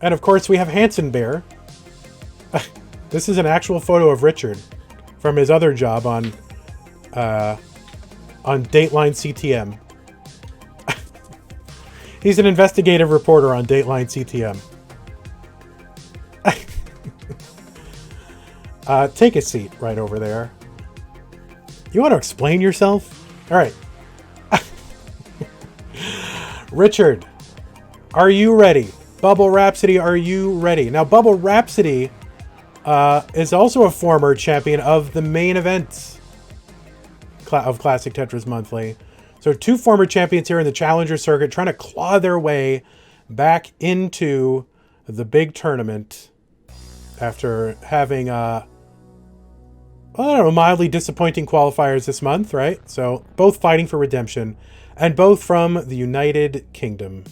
And of course we have Hanson Bear. This is an actual photo of Richard from his other job on Dateline CTM. He's an investigative reporter on Dateline CTM. Take a seat right over there. You want to explain yourself? All right. Richard, are you ready? BubbleRhapsody, are you ready? Now, BubbleRhapsody is also a former champion of the main event of Classic Tetris Monthly. So 2 former champions here in the Challenger circuit trying to claw their way back into the big tournament after having, I don't know, mildly disappointing qualifiers this month, right? So both fighting for redemption and both from the United Kingdom.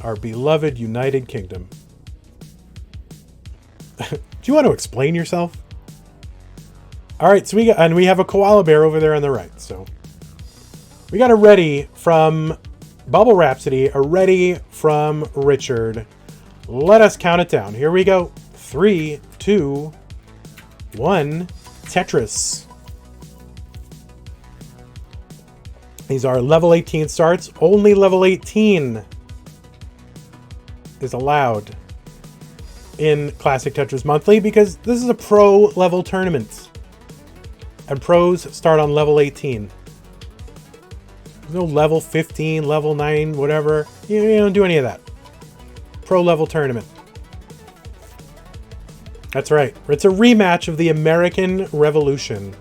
Our beloved United Kingdom. Do you want to explain yourself? All right, so we have a koala bear over there on the right. So we got a ready from BubbleRhapsody, a ready from Richard. Let us count it down. Here we go. 3, 2, 1. Tetris. These are level 18 starts. Only level 18 is allowed in Classic Tetris Monthly because this is a pro level tournament. And pros start on level 18. There's no level 15, level 9, whatever. You don't do any of that. Pro level tournament. That's right. It's a rematch of the American Revolution.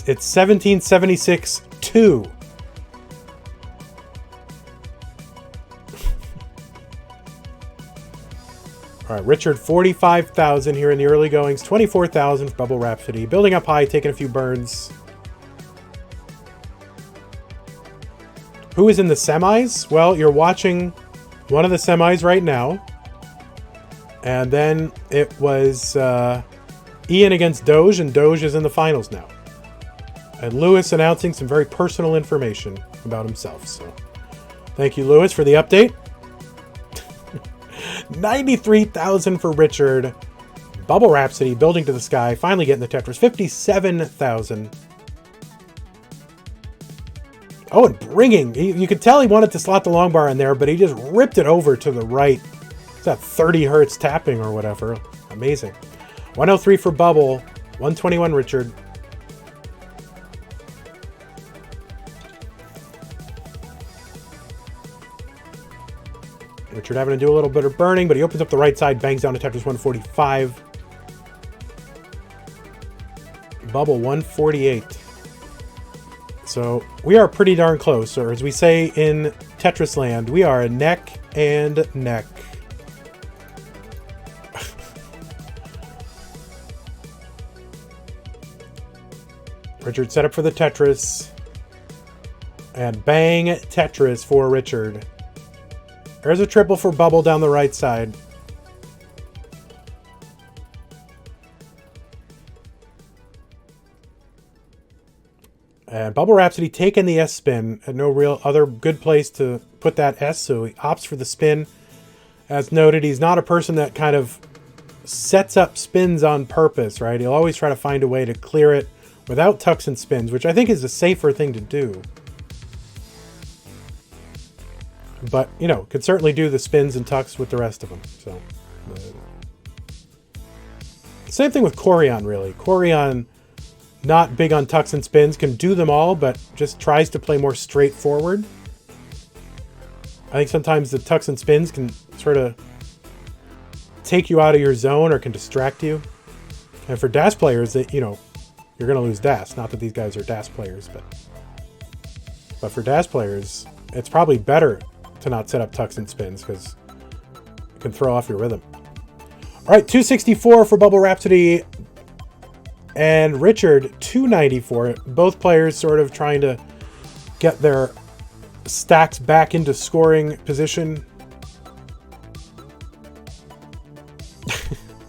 It's 1776-2. All right, Richard, 45,000 here in the early goings. 24,000 for BubbleRhapsody. Building up high, taking a few burns. Who is in the semis? Well, you're watching one of the semis right now. And then it was Ian against Doge, and Doge is in the finals now. And Lewis announcing some very personal information about himself. So thank you, Lewis, for the update. 93,000 for Richard. BubbleRhapsody building to the sky. Finally getting the Tetris. 57,000. Oh, and bringing. You could tell he wanted to slot the long bar in there, but he just ripped it over to the right. It's that 30 hertz tapping or whatever. Amazing. 103 for Bubble. 121 Richard. Richard having to do a little bit of burning, but he opens up the right side, bangs down to Tetris 145. Bubble 148. So we are pretty darn close, or as we say in Tetris land, we are neck and neck. Richard set up for the Tetris. And bang, Tetris for Richard. There's a triple for Bubble down the right side. And BubbleRhapsody taking the S spin. Had no real other good place to put that S, so he opts for the spin. As noted, he's not a person that kind of sets up spins on purpose, right? He'll always try to find a way to clear it without tucks and spins, which I think is a safer thing to do. But, you know, could certainly do the spins and tucks with the rest of them. So, same thing with Corian, really. Corian, not big on tucks and spins, can do them all, but just tries to play more straightforward. I think sometimes the tucks and spins can sort of take you out of your zone or can distract you. And for DAS players, that you're going to lose DAS. Not that these guys are DAS players, but for DAS players, it's probably better to not set up tucks and spins because it can throw off your rhythm. All right, 264 for BubbleRhapsody and Richard, 294. Both players sort of trying to get their stacks back into scoring position.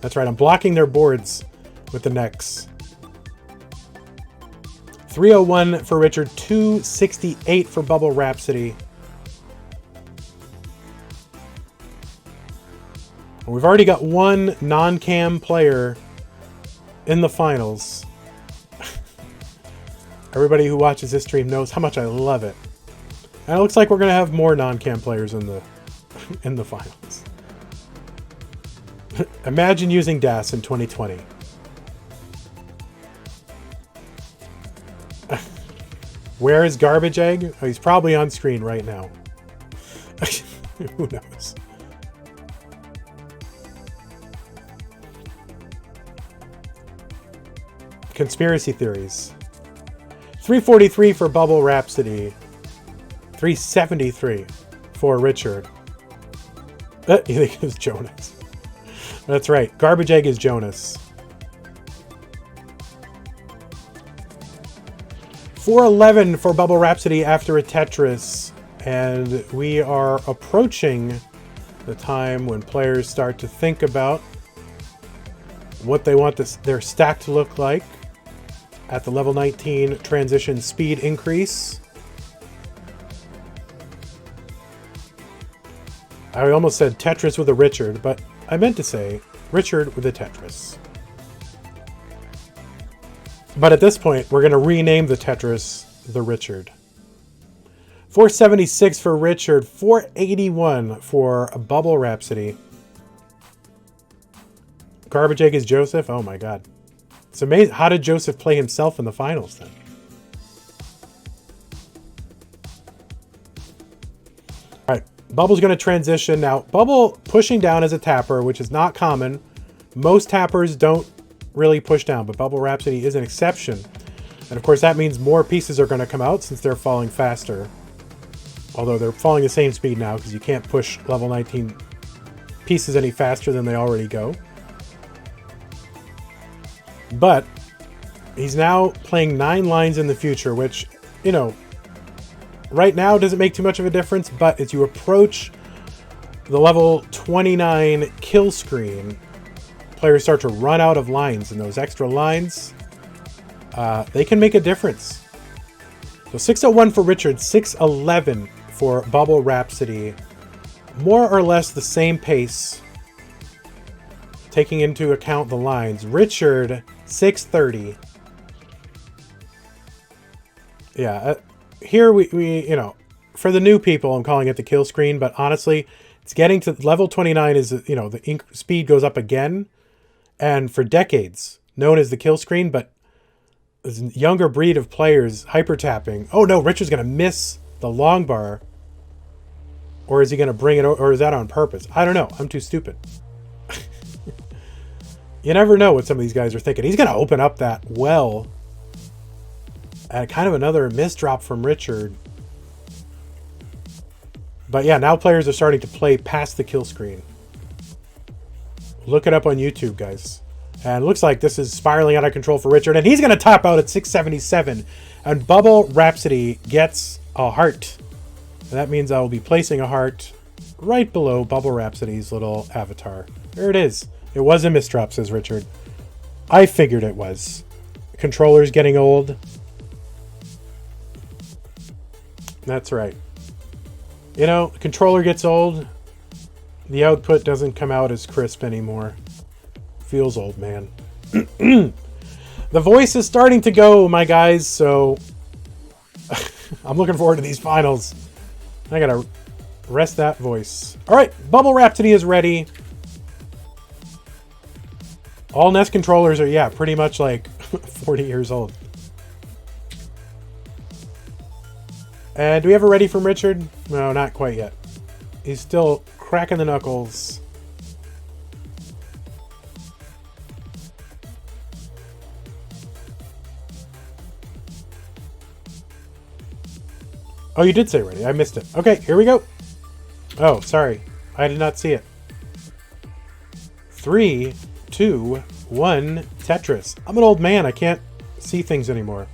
That's right, I'm blocking their boards with the necks. 301 for Richard, 268 for BubbleRhapsody. We've already got one non-cam player in the finals. Everybody who watches this stream knows how much I love it. And it looks like we're going to have more non-cam players in the finals. Imagine using DAS in 2020. Where is Garbage Egg? Oh, he's probably on screen right now. Who knows? Conspiracy theories. 343 for BubbleRhapsody. 373 for Richard. You think it was Jonas? That's right. Garbage Egg is Jonas. 411 for BubbleRhapsody after a Tetris. And we are approaching the time when players start to think about what they want their stack to look like at the level 19 transition speed increase. I almost said Tetris with a Richard, but I meant to say Richard with a Tetris. But at this point, we're going to rename the Tetris the Richard. 476 for Richard, 481 for BubbleRhapsody. Garbage Egg is Joseph? Oh my god. It's amazing. How did Joseph play himself in the finals then? Alright, Bubble's going to transition. Now, Bubble pushing down as a tapper, which is not common. Most tappers don't really push down, but BubbleRhapsody is an exception. And of course that means more pieces are going to come out since they're falling faster. Although they're falling the same speed now because you can't push level 19 pieces any faster than they already go. But he's now playing 9 lines in the future, which, you know, right now doesn't make too much of a difference, but as you approach the level 29 kill screen, players start to run out of lines, and those extra lines, they can make a difference. So 601 for Richard, 611 for BubbleRhapsody. More or less the same pace, taking into account the lines. Richard, 630. Yeah, here we, you know, for the new people, I'm calling it the kill screen, but honestly, it's getting to level 29 is, you know, the speed goes up again. And for decades, known as the kill screen, but this younger breed of players hyper tapping. Oh no, Richard's going to miss the long bar. Or is he going to bring it, or is that on purpose? I don't know. I'm too stupid. You never know what some of these guys are thinking. He's going to open up that well. And kind of another misdrop from Richard. But yeah, now players are starting to play past the kill screen. Look it up on YouTube, guys. And it looks like this is spiraling out of control for Richard. And he's going to top out at 677. And BubbleRhapsody gets a heart. And that means I will be placing a heart right below BubbleRhapsody's little avatar. There it is. It was a misdrop, says Richard. I figured it was. Controller's getting old. That's right. You know, the controller gets old. The output doesn't come out as crisp anymore. Feels old, man. The voice is starting to go, my guys, so I'm looking forward to these finals. I gotta rest that voice. Alright, BubbleRhapsody is ready. All NES controllers are, yeah, pretty much like 40 years old. And do we have a ready from Richard? No, not quite yet. He's still cracking the knuckles. Oh, you did say ready. I missed it. Okay, here we go. Oh, sorry. I did not see it. 3, 2, 1, Tetris. I'm an old man. I can't see things anymore.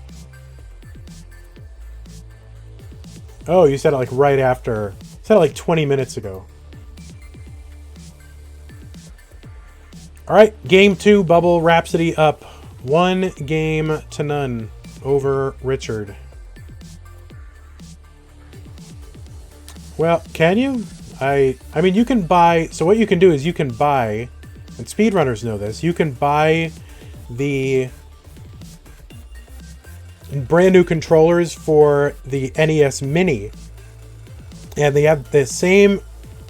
Oh, you said it like right after. You said it like 20 minutes ago. All right, game 2, BubbleRhapsody up 1 game to none. over Richard. Well, can you? I mean, you can buy... So what you can do is you can buy... And speedrunners know this. You can buy the brand new controllers for the NES Mini. And they have the same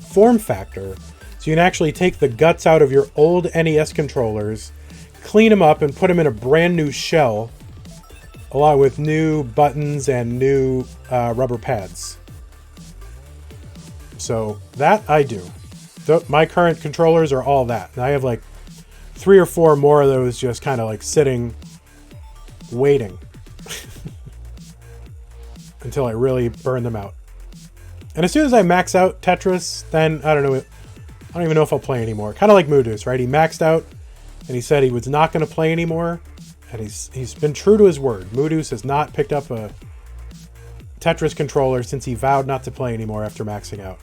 form factor. So you can actually take the guts out of your old NES controllers, clean them up, and put them in a brand new shell, along with new buttons and new rubber pads. So that I do. My current controllers are all that. And I have like 3 or 4 more of those just kind of like sitting, waiting until I really burn them out. And as soon as I max out Tetris, then I don't know. I don't even know if I'll play anymore. Kind of like Moodoos, right? He maxed out and he said he was not going to play anymore. And he's been true to his word. Moodoos has not picked up a Tetris controller since he vowed not to play anymore after maxing out.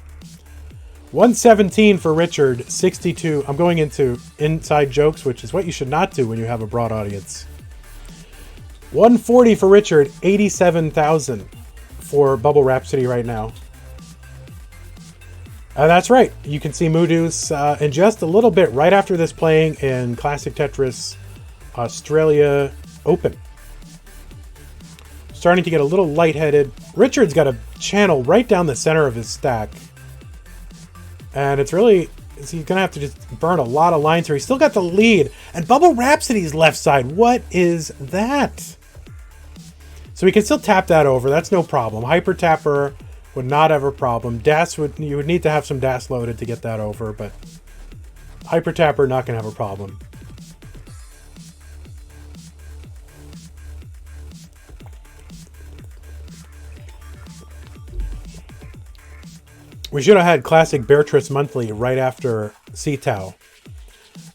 117 for Richard, 62. I'm going into inside jokes, which is what you should not do when you have a broad audience. 140 for Richard, 87,000 for BubbleRhapsody right now. That's right. You can see Moodoos in just a little bit right after this playing in Classic Tetris Australia Open. Starting to get a little lightheaded. Richard's got a channel right down the center of his stack. And it's really... He's going to have to just burn a lot of lines here. He's still got the lead. And BubbleRhapsody's left side. What is that? So we can still tap that over. That's no problem. Hyper Tapper would not have a problem. You would need to have some DAS loaded to get that over, but Hyper Tapper not going to have a problem. We should have had Classic Tetris Monthly right after CTM.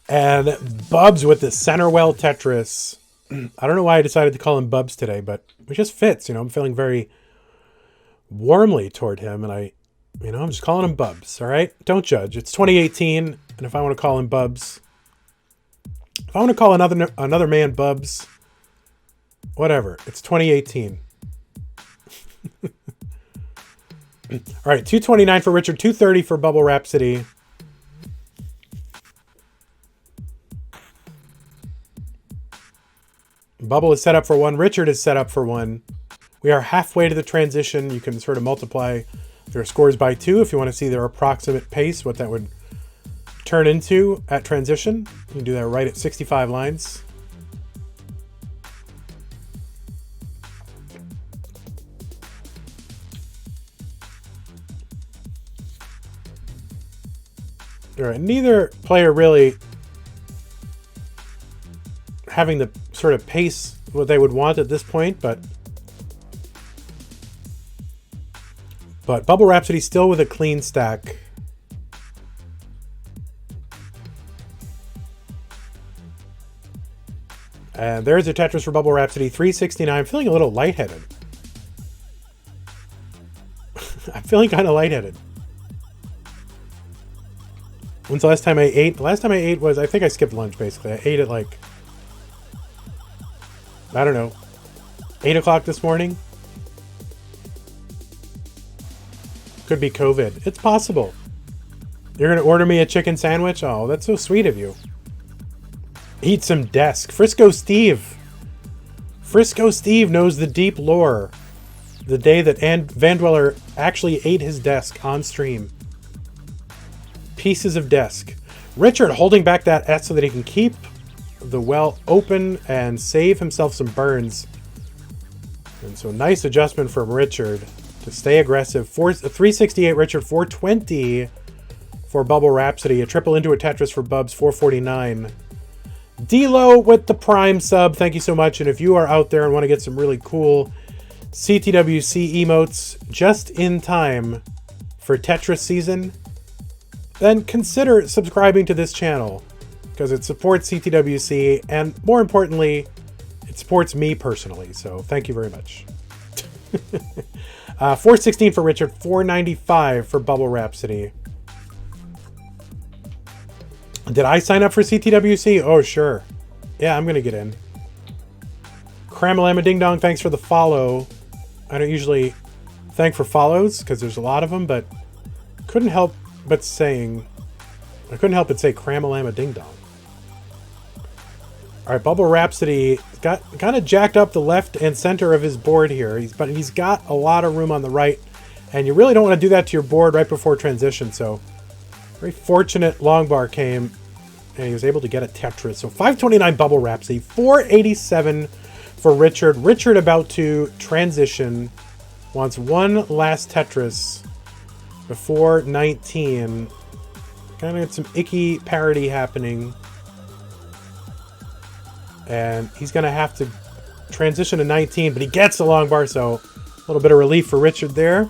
And Bubs with the Centerwell Tetris. I don't know why I decided to call him Bubs today, but it just fits. You know, I'm feeling very warmly toward him, and I'm just calling him Bubs, all right? Don't judge. It's 2018, and if I want to call him Bubs, if I want to call another man Bubs, whatever. It's 2018. All right, 229 for Richard, 230 for BubbleRhapsody. Bubble is set up for 1. Richard is set up for 1. We are halfway to the transition. You can sort of multiply their scores by 2 if you want to see their approximate pace, what that would turn into at transition. You can do that right at 65 lines. All right, neither player really having the sort of pace what they would want at this point, but BubbleRhapsody still with a clean stack. And there's a Tetris for BubbleRhapsody, 369. I'm feeling a little lightheaded. I'm feeling kind of lightheaded. When's the last time I ate? The last time I ate was, I think I skipped lunch, basically. I ate at like, I don't know, 8 o'clock this morning. Could be COVID. It's possible. You're going to order me a chicken sandwich? Oh, that's so sweet of you. Eat some desk. Frisco Steve. Frisco Steve knows the deep lore. The day that vandweller actually ate his desk on stream. Pieces of desk. Richard holding back that S so that he can keep the well open and save himself some burns. And so nice adjustment from Richard to stay aggressive. 368 Richard, 420 for BubbleRhapsody. A triple into a Tetris for Bubs, 449. D-Lo with the Prime sub. Thank you so much. And if you are out there and want to get some really cool CTWC emotes just in time for Tetris season, then consider subscribing to this channel because it supports CTWC and more importantly, it supports me personally. So thank you very much. 416 for Richard, 495 for BubbleRhapsody. Did I sign up for CTWC? Oh, sure. Yeah, I'm going to get in. Of Cramalama Ding Dong, thanks for the follow. I don't usually thank for follows because there's a lot of them, but couldn't help but say Cramalama Ding Dong. All right, BubbleRhapsody got kind of jacked up the left and center of his board here. But he's got a lot of room on the right, and you really don't want to do that to your board right before transition. So, very fortunate long bar came, and he was able to get a Tetris. So 529 BubbleRhapsody, 487 for Richard. Richard about to transition, wants one last Tetris before 19. Kind of get some icky parity happening. And he's going to have to transition to 19, but he gets the long bar, so a little bit of relief for Richard there.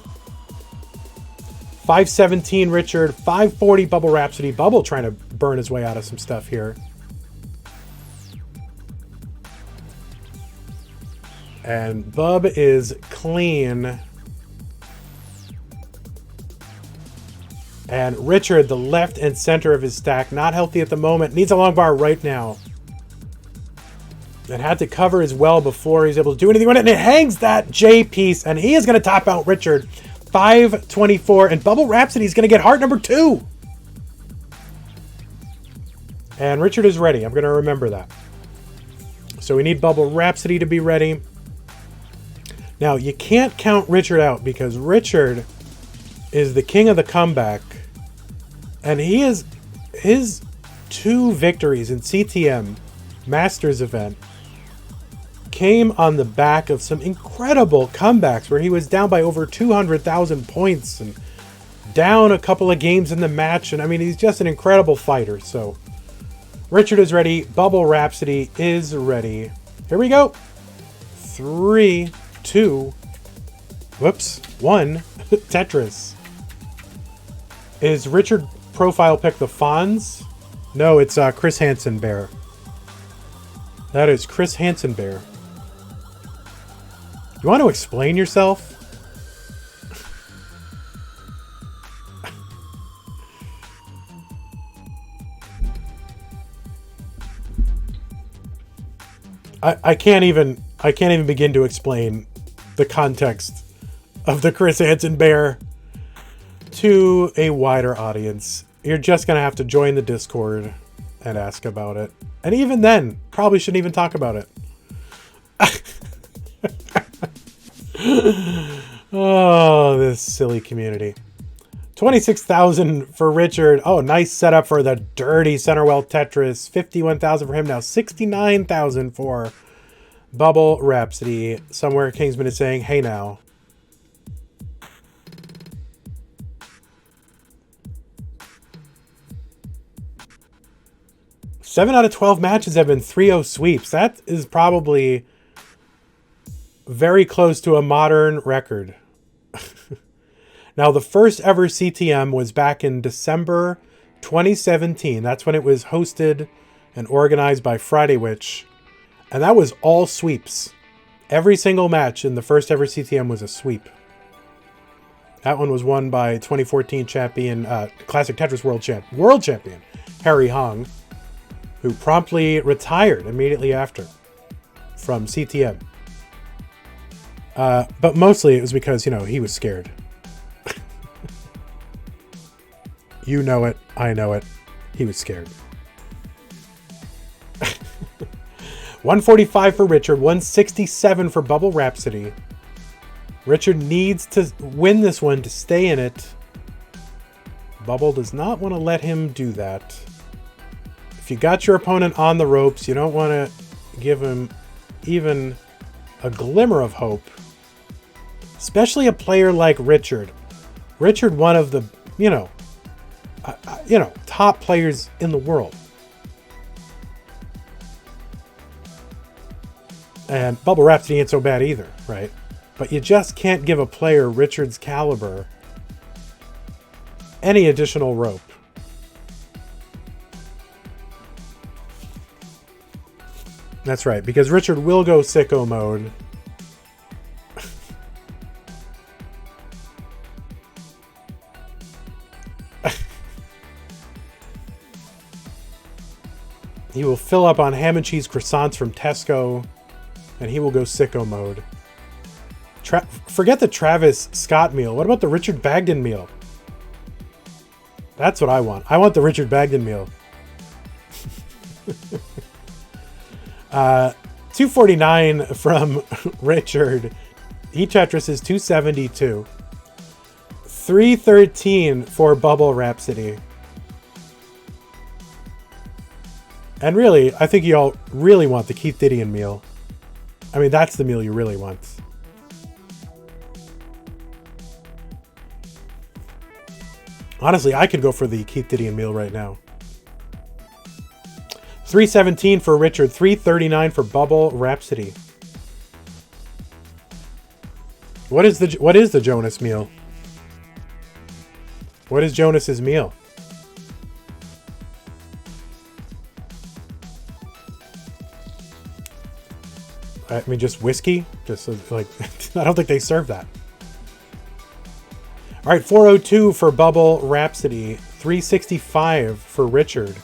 517 Richard, 540 BubbleRhapsody. Bubble trying to burn his way out of some stuff here. And Bub is clean. And Richard, the left and center of his stack, not healthy at the moment. Needs a long bar right now. And had to cover as well before he's able to do anything with it. And it hangs that J piece. And he is going to top out Richard. 524. And BubbleRhapsody is going to get heart number 2. And Richard is ready. I'm going to remember that. So we need BubbleRhapsody to be ready. Now, you can't count Richard out because Richard is the king of the comeback. And he is his 2 victories in CTM Masters event came on the back of some incredible comebacks where he was down by over 200,000 points and down a couple of games in the match. And I mean, he's just an incredible fighter. So Richard is ready. BubbleRhapsody is ready. Here we go. 3, 2, 1, Tetris. Is Richard profile pick the Fonz? No, it's Chris Hansen Bear. That is Chris Hansen Bear. You want to explain yourself? I can't even begin to explain the context of the Chris Hansen Bear to a wider audience. You're just gonna have to join the Discord and ask about it. And even then, probably shouldn't even talk about it. Oh, this silly community. 26,000 for Richard. Oh, nice setup for the dirty Centerwell Tetris. 51,000 for him now. 69,000 for BubbleRhapsody. Somewhere Kingsman is saying, hey now. Seven out of 12 matches have been 3-0 sweeps. That is probably very close to a modern record. Now, the first ever CTM was back in December 2017. That's when it was hosted and organized by fridaywitch. And that was all sweeps. Every single match in the first ever CTM was a sweep. That one was won by 2014 champion, Classic Tetris world champion, Harry Hong, who promptly retired immediately after from CTM. But mostly it was because, you know, he was scared. You know it. I know it. He was scared. 145 for Richard. 167 for BubbleRhapsody. Richard needs to win this one to stay in it. Bubble does not want to let him do that. If you got your opponent on the ropes, you don't want to give him even a glimmer of hope. Especially a player like Richard. Richard, one of the, top players in the world. And BubbleRhapsody ain't so bad either, right? But you just can't give a player Richard's caliber any additional rope. That's right, because Richard will go sicko mode. He will fill up on ham and cheese croissants from Tesco. and he will go sicko mode. Forget the Travis Scott meal. What about the Richard Bagden meal? That's what I want. I want the Richard Bagden meal. 249 from Richard. E-Tetris is 272. 313 for BubbleRhapsody. And really, I think you all really want the Keith Didion meal. I mean, that's the meal you really want. Honestly, I could go for the Keith Didion meal right now. 317 for Richard, 339 for BubbleRhapsody. What is the Jonas meal? What is Jonas's meal? I mean, just whiskey? Just like, I don't think they serve that. All right, 402 for BubbleRhapsody, 365 for Richard.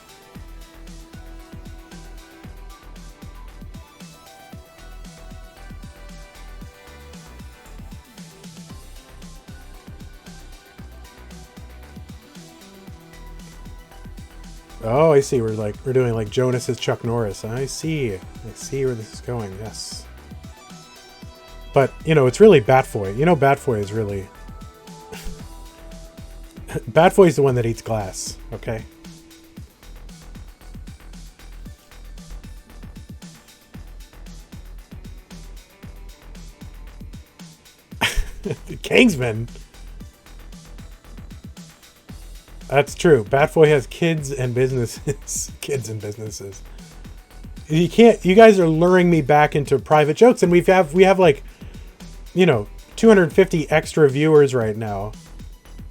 Oh, I see. We're doing like Jonas's Chuck Norris. I see where this is going. Yes. But, you know, it's really Batfoy. You know, Batfoy is really... Batfoy is the one that eats glass, okay? Kingsman? That's true. Batfoy has kids and businesses. Kids and businesses. You can't... You guys are luring me back into private jokes, and we have like, you know, 250 extra viewers right now.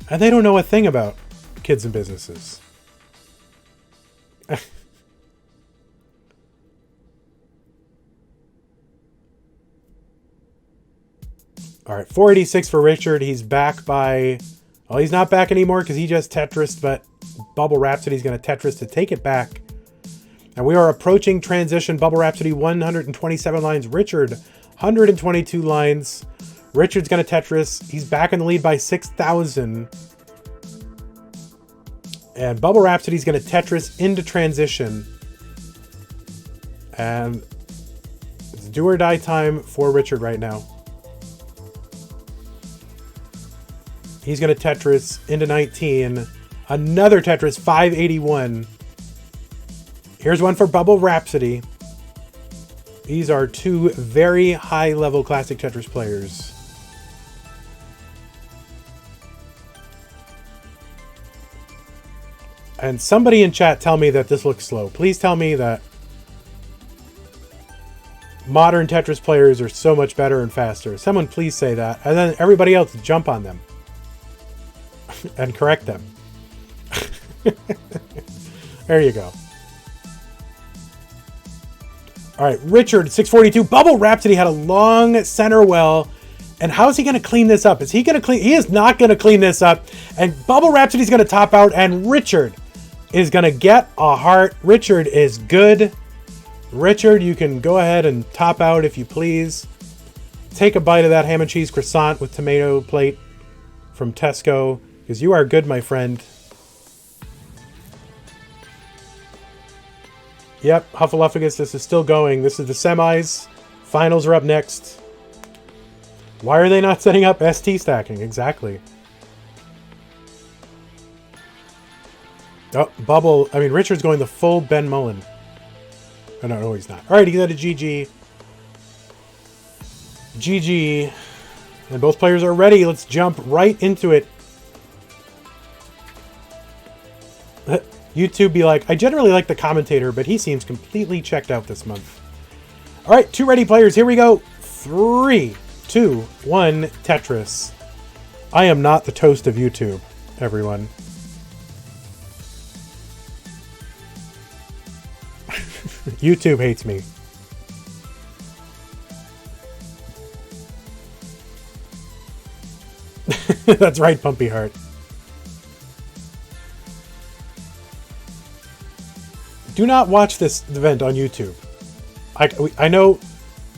And they don't know a thing about kids and businesses. All right, 486 for Richard. He's back by... Well, he's not back anymore because he just Tetrised, but BubbleRhapsody is going to Tetris to take it back. And we are approaching transition. BubbleRhapsody 127 lines. Richard 122 lines. Richard's going to Tetris. He's back in the lead by 6,000. And BubbleRhapsody's going to Tetris into transition. And it's do or die time for Richard right now. He's going to Tetris into 19. Another Tetris, 581. Here's one for BubbleRhapsody. These are two very high-level classic Tetris players. And somebody in chat tell me that this looks slow. Please tell me that modern Tetris players are so much better and faster. Someone please say that. And then everybody else jump on them. And correct them. There you go. All right, Richard, 642. BubbleRhapsody had a long center well. And how's he going to clean this up? Is he going to clean? He is not going to clean this up. And BubbleRhapsody is going to top out. And Richard is going to get a heart. Richard is good. Richard, you can go ahead and top out if you please. Take a bite of that ham and cheese croissant with tomato plate from Tesco. Because you are good, my friend. Yep, Huffaluffagus, this is still going. This is the semis. Finals are up next. Why are they not setting up ST stacking? Exactly. Oh, Richard's going the full Ben Mullen. Oh, no, he's not. All right, he got a GG. GG. And both players are ready. Let's jump right into it. YouTube be like, I generally like the commentator, but he seems completely checked out this month. All right, two ready players. Here we go. 3, 2, 1, Tetris. I am not the toast of YouTube, everyone. YouTube hates me. That's right, Pumpy Heart. Do not watch this event on YouTube. I know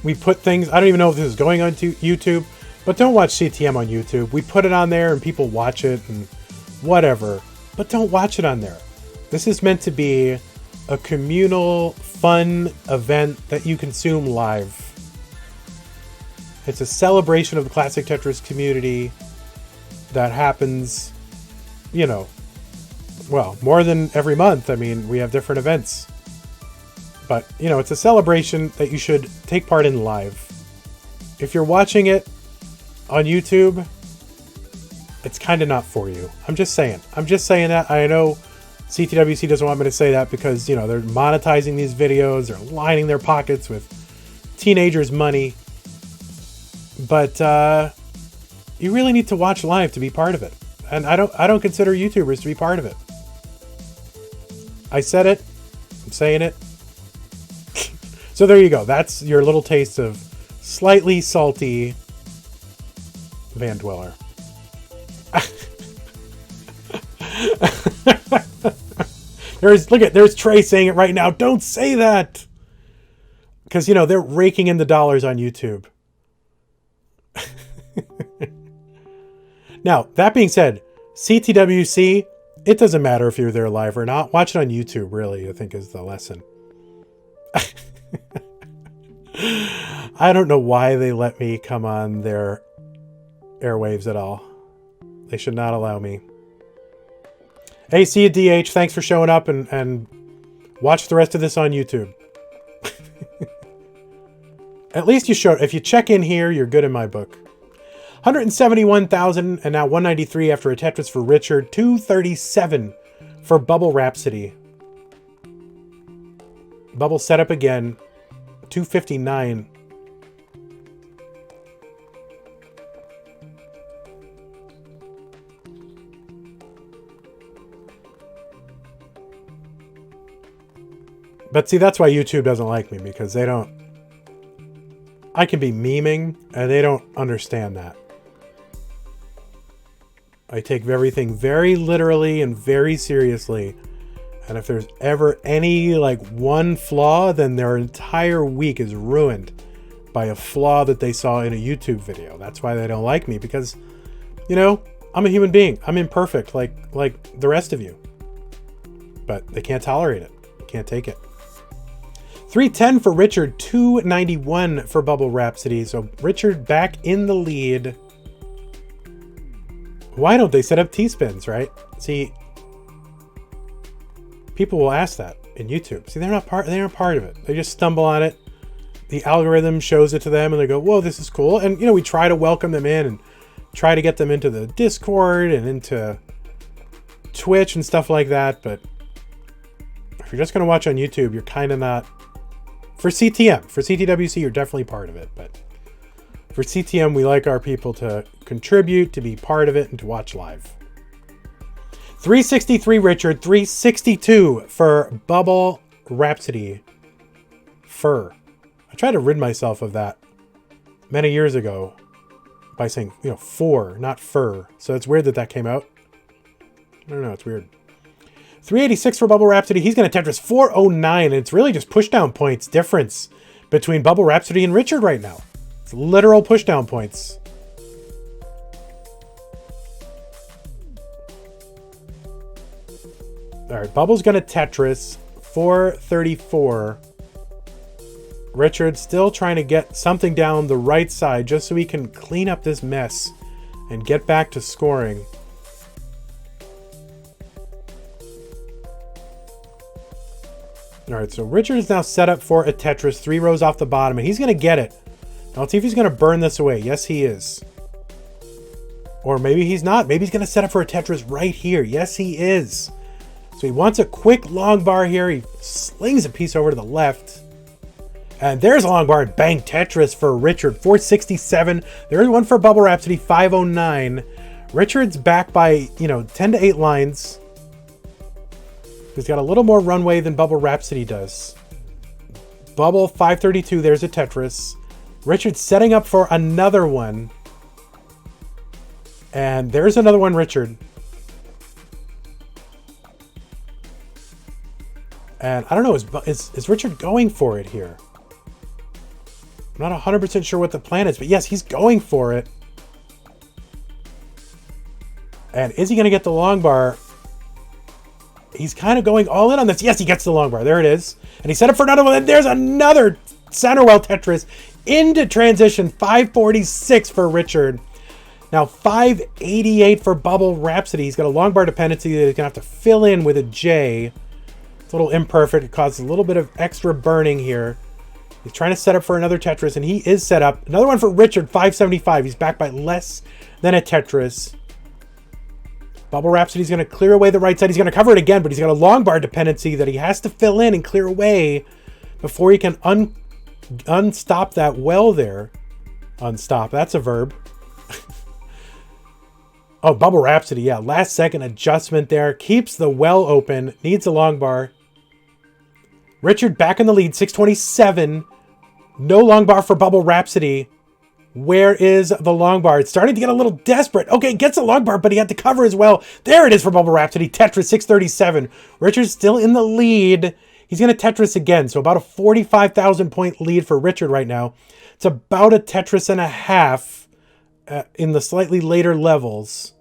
We put things, I don't even know if this is going on to YouTube, but don't watch CTM on YouTube. We put it on there and people watch it and whatever, but don't watch it on there. This is meant to be a communal, fun event that you consume live. It's a celebration of the classic Tetris community that happens, you know, well, more than every month. I mean, we have different events. But, you know, it's a celebration that you should take part in live. If you're watching it on YouTube, it's kind of not for you. I'm just saying. I'm just saying that. I know CTWC doesn't want me to say that because, you know, they're monetizing these videos. They're lining their pockets with teenagers' money. But you really need to watch live to be part of it. And I don't consider YouTubers to be part of it. I said it. I'm saying it. So there you go. That's your little taste of slightly salty vandweller. There's Trey saying it right now. Don't say that. Because, you know, they're raking in the dollars on YouTube. Now, that being said, CTWC, it doesn't matter if you're there live or not. Watch it on YouTube, really, I think is the lesson. I don't know why they let me come on their airwaves at all. They should not allow me. Hey, see you, DH. Thanks for showing up and watch the rest of this on YouTube. At least you showed. If you check in here, you're good in my book. 171,000 and now 193 after a Tetris for Richard. 237 for BubbleRhapsody. Bubble set up again. 259. But see, that's why YouTube doesn't like me, because they don't... I can be memeing, and they don't understand that. I take everything very literally and very seriously. And if there's ever any, like, one flaw, then their entire week is ruined by a flaw that they saw in a YouTube video. That's why they don't like me, because, you know, I'm a human being. I'm imperfect, like the rest of you. But they can't tolerate it. Can't take it. 310 for Richard, 291 for BubbleRhapsody. So Richard back in the lead. Why don't they set up T-spins, right? See, people will ask that in YouTube. See, they're not part of it. They just stumble on it. The algorithm shows it to them and they go, whoa, this is cool. And, you know, we try to welcome them in and try to get them into the Discord and into Twitch and stuff like that. But if you're just going to watch on YouTube, you're kind of not... For CTM, for CTWC, you're definitely part of it. But for CTM, we like our people to contribute, to be part of it, and to watch live. 363 Richard, 362 for BubbleRhapsody. Fur. I tried to rid myself of that many years ago by saying, you know, for, not fur. So it's weird that that came out. I don't know, it's weird. 386 for BubbleRhapsody. He's going to Tetris 409. And it's really just pushdown points difference between BubbleRhapsody and Richard right now. It's literal pushdown points. All right, Bubble's going to Tetris 434. Richard's still trying to get something down the right side just so he can clean up this mess and get back to scoring. All right, so Richard is now set up for a Tetris, 3 rows off the bottom, and he's going to get it. Now, let's see if he's going to burn this away. Yes, he is. Or maybe he's not. Maybe he's going to set up for a Tetris right here. Yes, he is. So he wants a quick long bar here. He slings a piece over to the left. And there's a long bar. Bang, Tetris for Richard, 467. There's one for BubbleRhapsody, 509. Richard's back by, 10 to 8 lines. He's got a little more runway than BubbleRhapsody does. Bubble, 532. There's a Tetris. Richard's setting up for another one. And there's another one, Richard. And I don't know, is Richard going for it here? I'm not 100% sure what the plan is, but yes, he's going for it. And is he going to get the long bar? He's kind of going all in on this. Yes, he gets the long bar. There it is. And he set up for another one. And there's another Centerwell Tetris into transition. 546 for Richard. Now 588 for BubbleRhapsody. He's got a long bar dependency that he's going to have to fill in with a J. It's a little imperfect. It causes a little bit of extra burning here. He's trying to set up for another Tetris, and he is set up. Another one for Richard, 575. He's back by less than a Tetris. BubbleRhapsody's going to clear away the right side. He's going to cover it again, but he's got a long bar dependency that he has to fill in and clear away before he can unstop that well there. Unstop, that's a verb. Oh, BubbleRhapsody, yeah. Last second adjustment there. Keeps the well open. Needs a long bar. Richard back in the lead, 627. No long bar for BubbleRhapsody. Where is the long bar? It's starting to get a little desperate. Okay, gets a long bar, but he had to cover as well. There it is for BubbleRhapsody. Tetris, 637. Richard's still in the lead. He's going to Tetris again. So about a 45,000 point lead for Richard right now. It's about a Tetris and a half in the slightly later levels.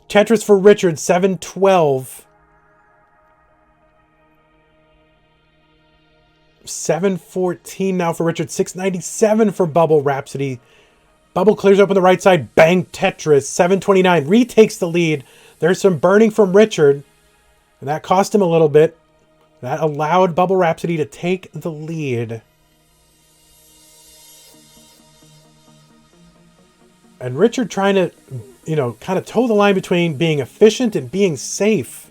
Tetris for Richard, 712. 714 now for Richard. 697 for BubbleRhapsody. Bubble clears up on the right side. Bang, Tetris. 729. Retakes the lead. There's some burning from Richard. And that cost him a little bit. That allowed BubbleRhapsody to take the lead. And Richard trying to, kind of toe the line between being efficient and being safe.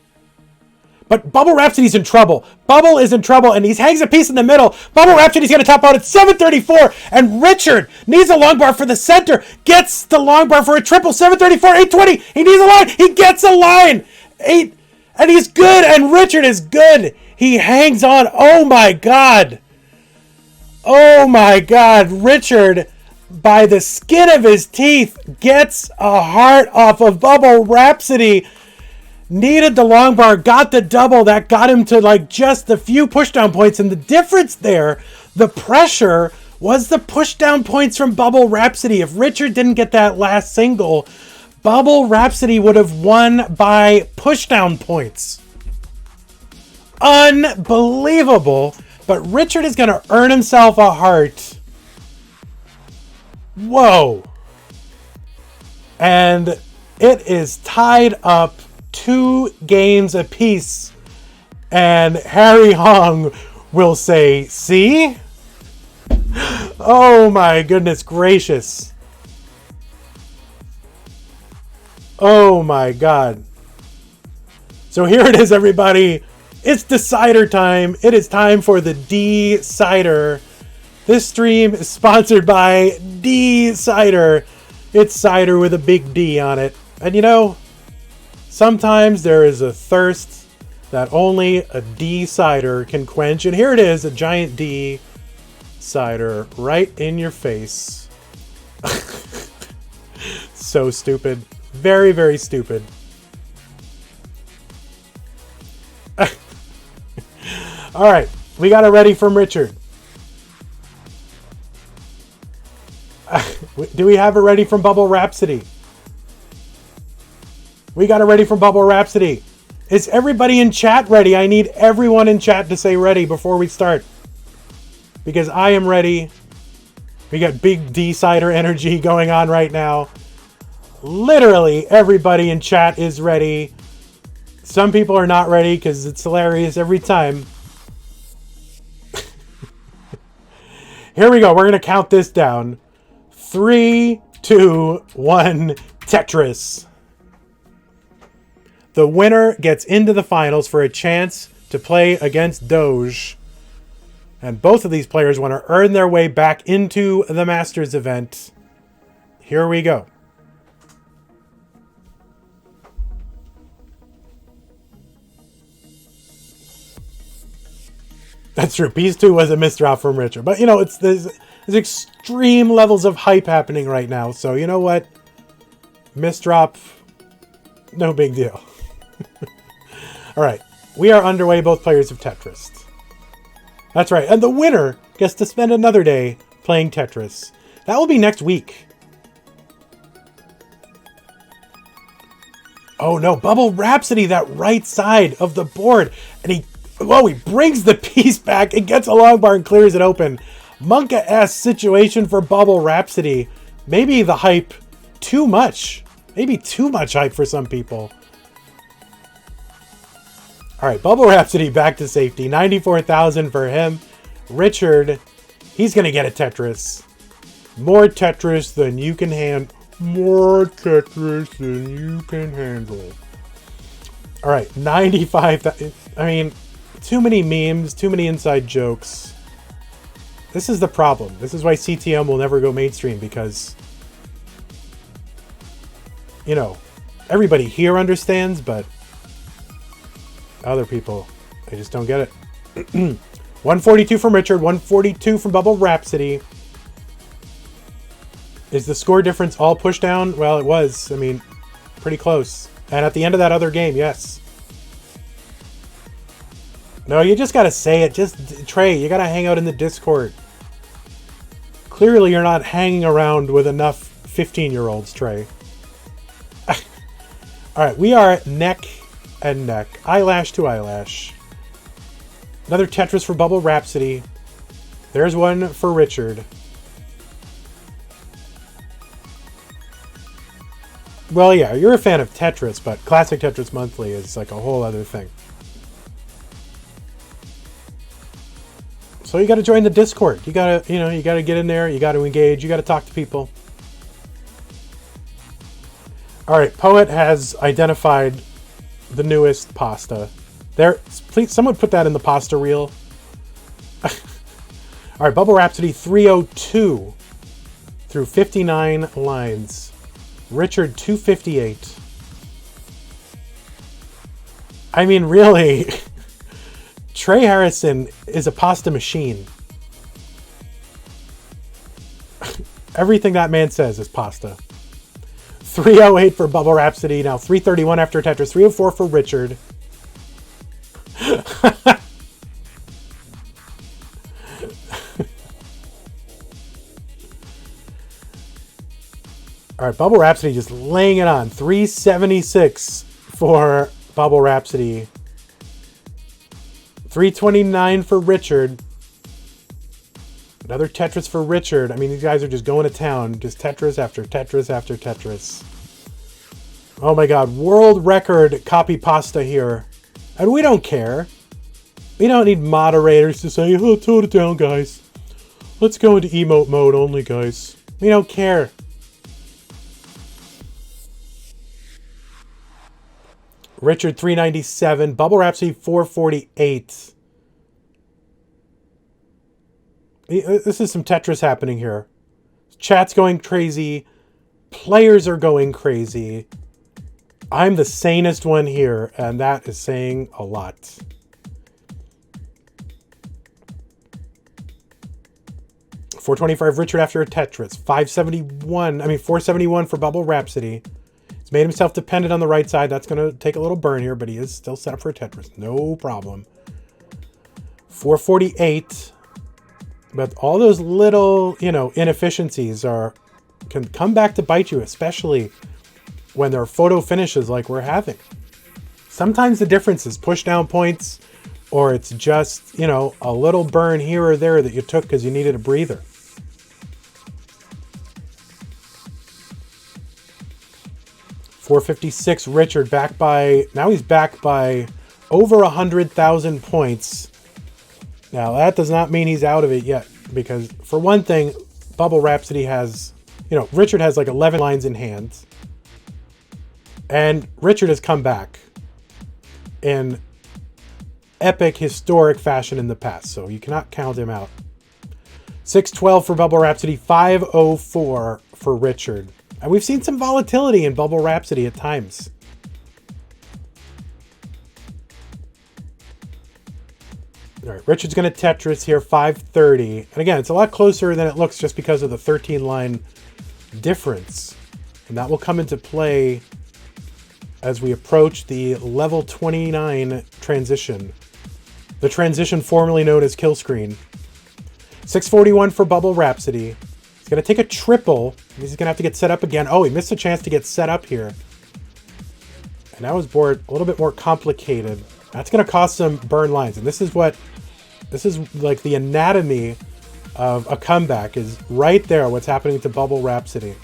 But BubbleRhapsody's in trouble. Bubble is in trouble, and he hangs a piece in the middle. BubbleRhapsody's going to top out at 734, and Richard needs a long bar for the center. Gets the long bar for a triple. 734, 820. He needs a line. He gets a line. 8, and he's good, and Richard is good. He hangs on. Oh, my God. Oh, my God. Richard, by the skin of his teeth, gets a heart off of BubbleRhapsody. Needed the long bar, got the double. That got him to just a few pushdown points. And the difference there, the pressure, was the pushdown points from BubbleRhapsody. If Richard didn't get that last single, BubbleRhapsody would have won by pushdown points. Unbelievable. But Richard is going to earn himself a heart. Whoa. And it is tied up 2 games apiece, and Harry Hong will say, see? Oh my goodness gracious. Oh my God. So here it is, everybody. It's decider time. It is time for the D-Cider. This stream is sponsored by D-Cider. It's cider with a big D on it. And sometimes there is a thirst that only a D cider can quench. And here it is, a giant D cider right in your face. So stupid. Very, very stupid. All right, we got it ready from Richard. Do we have it ready from BubbleRhapsody? We got it ready from BubbleRhapsody. Is everybody in chat ready? I need everyone in chat to say ready before we start. Because I am ready. We got big D-Cider energy going on right now. Literally everybody in chat is ready. Some people are not ready because it's hilarious every time. Here we go. We're going to count this down. 3, 2, 1, Tetris. The winner gets into the finals for a chance to play against Doge. And both of these players want to earn their way back into the Masters event. Here we go. That's true. Piece 2 was a misdrop from Richard. But, there's extreme levels of hype happening right now. So, you know what? Misdrop, no big deal. All right. We are underway. Both players have Tetris. That's right. And the winner gets to spend another day playing Tetris. That will be next week. Oh no, BubbleRhapsody, that right side of the board. And he brings the piece back and gets a long bar and clears it open. Monka-esque situation for BubbleRhapsody. Maybe the hype too much. Maybe too much hype for some people. All right, BubbleRhapsody back to safety. 94,000 for him. Richard, he's going to get a Tetris. More Tetris than you can handle. More Tetris than you can handle. All right, 95,000. I mean, too many memes, too many inside jokes. This is the problem. This is why CTM will never go mainstream, because, you know, everybody here understands, but other people, they just don't get it. 142 from Richard, 142 from BubbleRhapsody. Is the score difference all push down? Well, it was. I mean, pretty close. And at the end of that other game, yes. No, you just gotta say it. Just, Trey, you gotta hang out in the Discord. Clearly, you're not hanging around with enough 15-year-olds, Trey. Alright, we are neck and neck. Eyelash to eyelash. Another Tetris for BubbleRhapsody. There's one for Richard. Well, yeah, you're a fan of Tetris, but Classic Tetris Monthly is like a whole other thing. So you got to join the Discord. You got to, you got to get in there. You got to engage. You got to talk to people. All right, Poet has identified the newest pasta. There, please, someone put that in the pasta reel. All right, BubbleRhapsody 302 through 59 lines. Richard 258. I mean, really, Trey Harrison is a pasta machine. Everything that man says is pasta. 308 for BubbleRhapsody. Now 331 after Tetris. 304 for Richard. All right, BubbleRhapsody just laying it on. 376 for BubbleRhapsody. 329 for Richard. Another Tetris for Richard. I mean, these guys are just going to town. Just Tetris after Tetris after Tetris. Oh my God, world record copy pasta here. And we don't care. We don't need moderators to say, oh, tone it down, guys. Let's go into emote mode only, guys. We don't care. Richard 397, BubbleRhapsody 448. This is some Tetris happening here. Chat's going crazy. Players are going crazy. I'm the sanest one here, and that is saying a lot. $425 Richard after a Tetris. 471 for BubbleRhapsody. He's made himself dependent on the right side. That's going to take a little burn here, but he is still set up for a Tetris. No problem. 448. But all those little, inefficiencies can come back to bite you, especially when there are photo finishes like we're having. Sometimes the difference is push down points, or it's just, a little burn here or there that you took because you needed a breather. $456 Richard he's back by over 100,000 points. Now that does not mean he's out of it yet, because for one thing, BubbleRhapsody has, Richard has like 11 lines in hand. And Richard has come back in epic, historic fashion in the past, so you cannot count him out. 612 for BubbleRhapsody, 504 for Richard. And we've seen some volatility in BubbleRhapsody at times. All right, Richard's going to Tetris here, 530. And again, it's a lot closer than it looks just because of the 13-line difference. And that will come into play as we approach the level 29 transition. The transition formerly known as kill screen. 641 for BubbleRhapsody. He's going to take a triple. He's going to have to get set up again. Oh, he missed a chance to get set up here. And now his board a little bit more complicated. That's going to cost some burn lines. And this is like the anatomy of a comeback is right there. What's happening to BubbleRhapsody.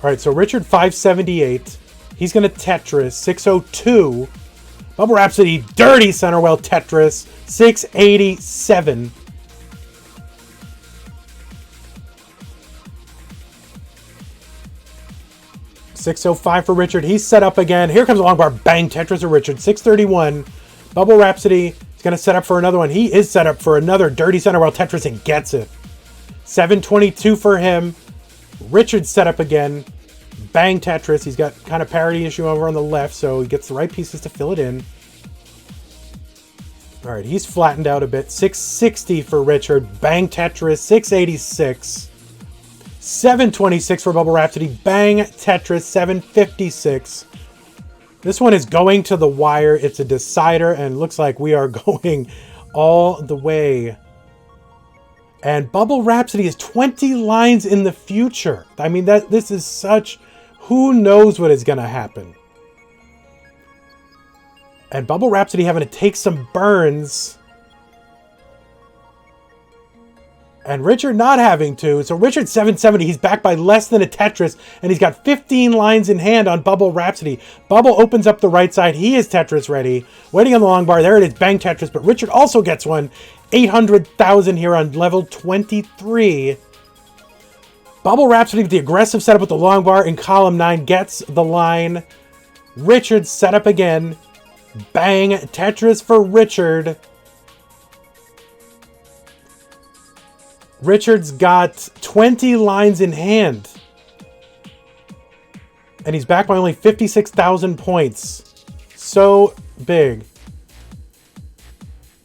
All right, so Richard 578. He's going to Tetris 602. BubbleRhapsody dirty center well Tetris 687. $605 for Richard. He's set up again. Here comes a long bar. Bang, Tetris for Richard. 631. BubbleRhapsody is going to set up for another one. He is set up for another dirty center while Tetris and gets it. 722 for him. Richard set up again. Bang, Tetris. He's got kind of parity issue over on the left, so he gets the right pieces to fill it in. All right, he's flattened out a bit. 660 for Richard. Bang, Tetris. 686. 726 for BubbleRhapsody. Bang, Tetris. 756. This one is going to the wire. It's a decider, and looks like we are going all the way. And BubbleRhapsody is 20 lines in the future. I mean, this is such... Who knows what is going to happen? And BubbleRhapsody having to take some burns. And Richard not having to. So Richard 770, he's back by less than a Tetris. And he's got 15 lines in hand on BubbleRhapsody. Bubble opens up the right side. He is Tetris ready. Waiting on the long bar. There it is. Bang, Tetris. But Richard also gets one. 800,000 here on level 23. BubbleRhapsody with the aggressive setup with the long bar in column 9 gets the line. Richard set up again. Bang, Tetris for Richard. Richard's got 20 lines in hand. And he's back by only 56,000 points. So big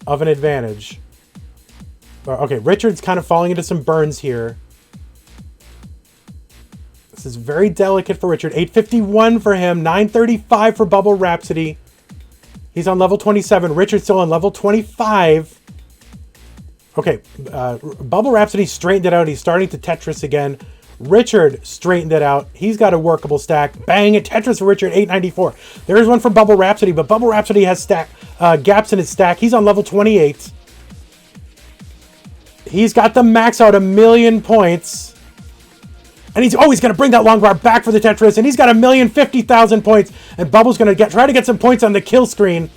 of an advantage. Okay, Richard's kind of falling into some burns here. This is very delicate for Richard. 851 for him. 935 for BubbleRhapsody. He's on level 27. Richard's still on level 25. Okay, BubbleRhapsody straightened it out. He's starting to Tetris again. Richard straightened it out. He's got a workable stack. Bang, a Tetris for Richard, 894. There's one for BubbleRhapsody, but BubbleRhapsody has gaps in his stack. He's on level 28. He's got the max out 1,000,000 points. And he's going to bring that long bar back for the Tetris, and he's got 1,050,000 points. And Bubble's going to try to get some points on the kill screen.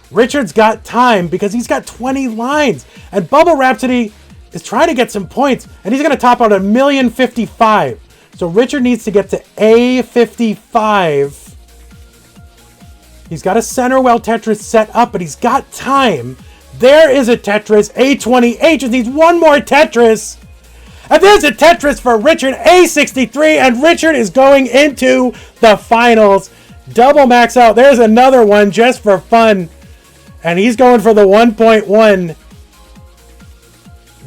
Richard's got time because he's got 20 lines. And BubbleRhapsody is trying to get some points, and he's going to top out 1,055,000. So Richard needs to get to A55. He's got a center well Tetris set up, but he's got time. There is a Tetris, A28. Just needs one more Tetris. And there's a Tetris for Richard, A63, and Richard is going into the finals. Double max out. There's another one just for fun. And he's going for the 1.1.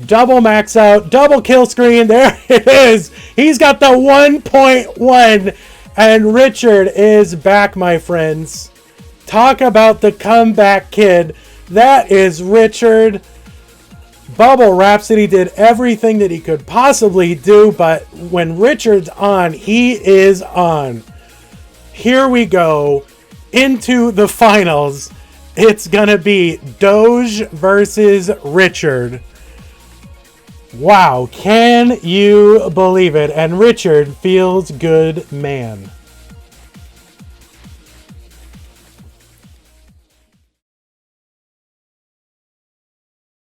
Double max out. Double kill screen. There it is. He's got the 1.1. And Richard is back, my friends. Talk about the comeback kid. That is Richard. BubbleRhapsody did everything that he could possibly do, but when Richard's on, he is on. Here we go into the finals. It's gonna be Doge versus Richard. Wow, can you believe it? And Richard feels good, man.